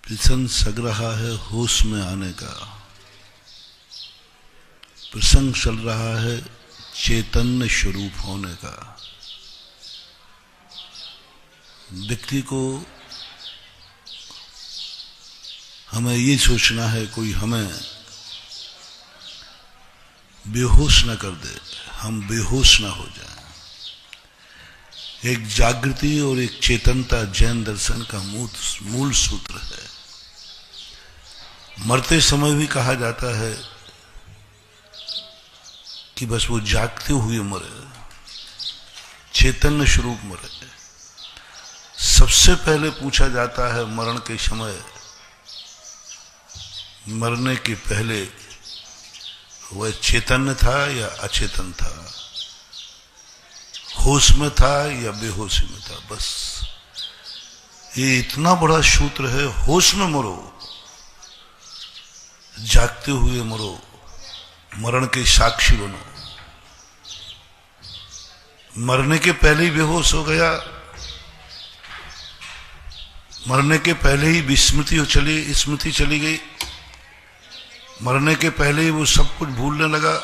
प्रसंग सग रहा है होश में आने का, प्रसंग चल रहा है चैतन्य स्वरूप होने का। व्यक्ति को हमें ये सोचना है कोई हमें बेहोश न कर दे, हम बेहोश ना हो जाएं। एक जागृति और एक चेतनता जैन दर्शन का मूल सूत्र है। मरते समय भी कहा जाता है कि बस वो जागते हुए मरे, चैतन्य स्वरूप मरे। सबसे पहले पूछा जाता है मरण के समय, मरने के पहले वह चैतन्य था या अचेतन था, होश में था या बेहोशी में था। बस ये इतना बड़ा सूत्र है। होश में मरो, जागते हुए मरो, मरण के साक्षी बनो। मरने के पहले ही बेहोश हो गया, मरने के पहले ही स्मृति चली गई, मरने के पहले ही वो सब कुछ भूलने लगा।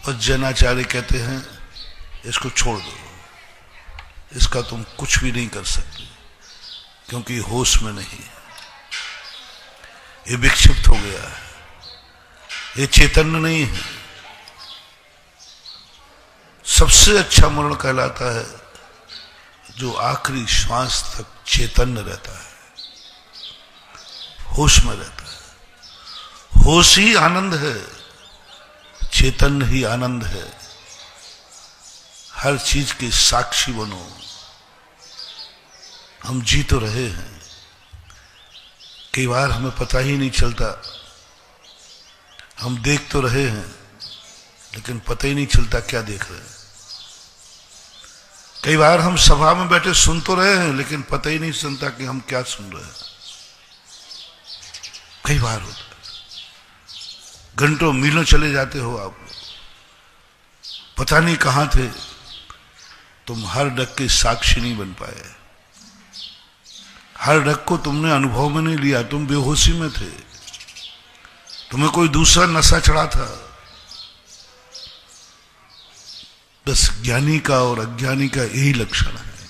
और जैनाचार्य कहते हैं इसको छोड़ दो, इसका तुम कुछ भी नहीं कर सकते, क्योंकि होश में नहीं है, ये विक्षिप्त हो गया है, ये चैतन्य नहीं है। सबसे अच्छा मरण कहलाता है जो आखिरी श्वास तक चैतन्य रहता है, होश में रहता है। होश ही आनंद है, चैतन्य ही आनंद है। हर चीज के साक्षी बनो। हम जी तो रहे हैं, कई बार हमें पता ही नहीं चलता। हम देख तो रहे हैं लेकिन पता ही नहीं चलता क्या देख रहे हैं। कई बार हम सभा में बैठे सुन तो रहे हैं लेकिन पता ही नहीं चलता कि हम क्या सुन रहे हैं। कई बार होता है, घंटों मीलों चले जाते हो आप, पता नहीं कहां थे, तुम हर डग के साक्षी नहीं बन पाए। हर डग को तुमने अनुभव में नहीं लिया, तुम बेहोशी में थे, तुम्हें कोई दूसरा नशा चढ़ा था। बस ज्ञानी का और अज्ञानी का यही लक्षण है।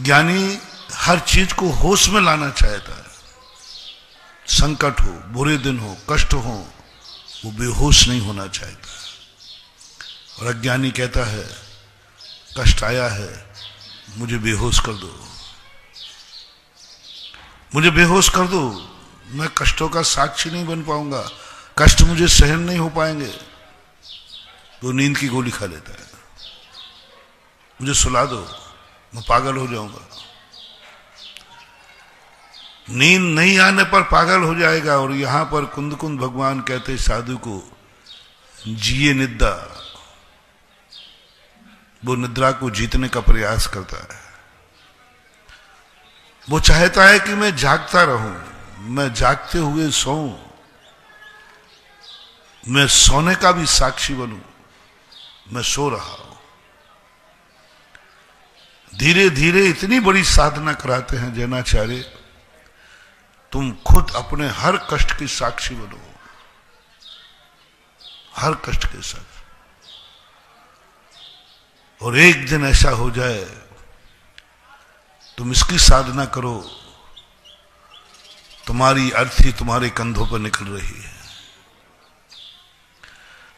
ज्ञानी हर चीज को होश में लाना चाहता है। संकट हो, बुरे दिन हो, कष्ट हो, वो बेहोश नहीं होना चाहता। और अज्ञानी कहता है कष्ट आया है, मुझे बेहोश कर दो, मुझे बेहोश कर दो, मैं कष्टों का साक्षी नहीं बन पाऊंगा, कष्ट मुझे सहन नहीं हो पाएंगे। तो नींद की गोली खा लेता है, मुझे सुला दो, मैं पागल हो जाऊंगा। नींद नहीं आने पर पागल हो जाएगा। और यहां पर कुंद कुंद भगवान कहते साधु को जिए निद्रा, वो निद्रा को जीतने का प्रयास करता है। वो चाहता है कि मैं जागता रहूं, मैं जागते हुए सोऊं, मैं सोने का भी साक्षी बनूं, मैं सो रहा हूं। धीरे धीरे इतनी बड़ी साधना कराते हैं जैनाचार्य, तुम खुद अपने हर कष्ट की साक्षी बनो, हर कष्ट के साथ। और एक दिन ऐसा हो जाए, तुम इसकी साधना करो, तुम्हारी अर्थी तुम्हारे कंधों पर निकल रही है,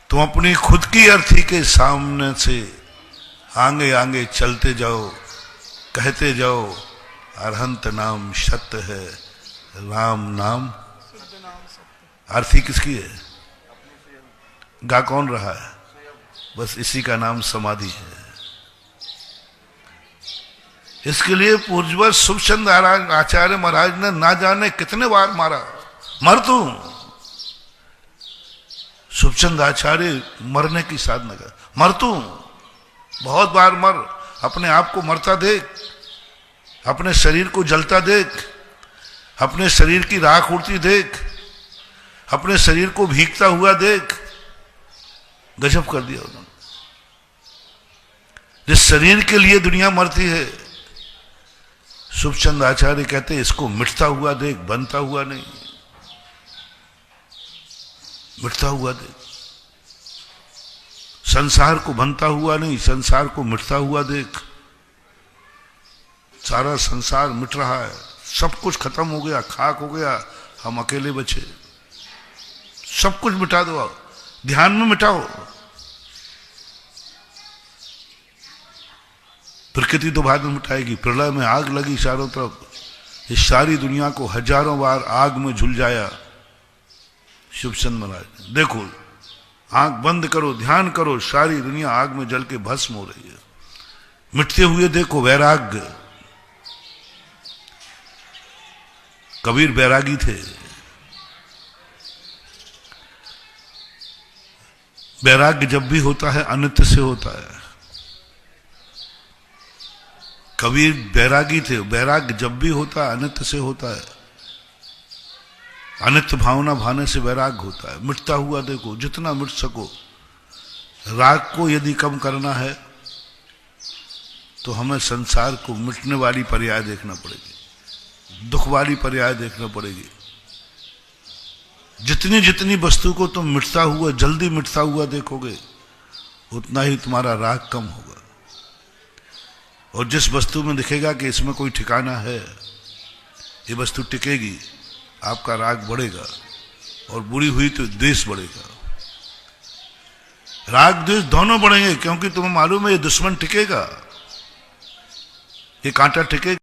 तुम अपनी खुद की अर्थी के सामने से आगे आगे चलते जाओ, कहते जाओ अरहंत नाम सत्य है, राम नाम अर्थी किसकी है? गा कौन रहा है? बस इसी का नाम समाधि है। इसके लिए पूज्यवर शुभचंद आचार्य महाराज ने ना जाने कितने बार मारा, मर तू। शुभचंद आचार्य मरने की साधना कर, मर तू, बहुत बार मर, अपने आप को मरता देख, अपने शरीर को जलता देख, अपने शरीर की राख उड़ती देख, अपने शरीर को भीगता हुआ देख। गजब कर दिया उन्होंने। जिस शरीर के लिए दुनिया मरती है, शुभचंद आचार्य कहते इसको मिटता हुआ देख, बनता हुआ नहीं, मिटता हुआ देख। संसार को बनता हुआ नहीं, संसार को मिटता हुआ देख। सारा संसार मिट रहा है, सब कुछ खत्म हो गया, खाक हो गया, हम अकेले बचे। सब कुछ मिटा दो, ध्यान में मिटाओ। प्रकृति तो बाद में मिटाएगी। प्रलय में आग लगी चारों तरफ, इस सारी दुनिया को हजारों बार आग में झुलझाया शुभचंद महाराज। देखो, आंख बंद करो, ध्यान करो, सारी दुनिया आग में जल के भस्म हो रही है। मिटते हुए देखो वैराग्य। कबीर बैरागी थे। वैराग्य जब भी होता है अनित्य से होता है। कबीर बैरागी थे। वैराग्य जब भी होता है अनित्य से होता है। अनित्य भावना भाने से वैराग्य होता है। मिटता हुआ देखो, जितना मिट सको। राग को यदि कम करना है तो हमें संसार को मिटने वाली पर्याय देखना पड़ेगी, दुख वाली पर्याय देखना पड़ेगी। जितनी जितनी वस्तु को तुम मिटता हुआ, जल्दी मिटता हुआ देखोगे, उतना ही तुम्हारा राग कम होगा। और जिस वस्तु में दिखेगा कि इसमें कोई ठिकाना है, ये वस्तु टिकेगी, आपका राग बढ़ेगा। और बुरी हुई तो द्वेष बढ़ेगा। राग द्वेष दोनों बढ़ेंगे, क्योंकि तुम्हें मालूम है ये दुश्मन टिकेगा, ये कांटा टिकेगा।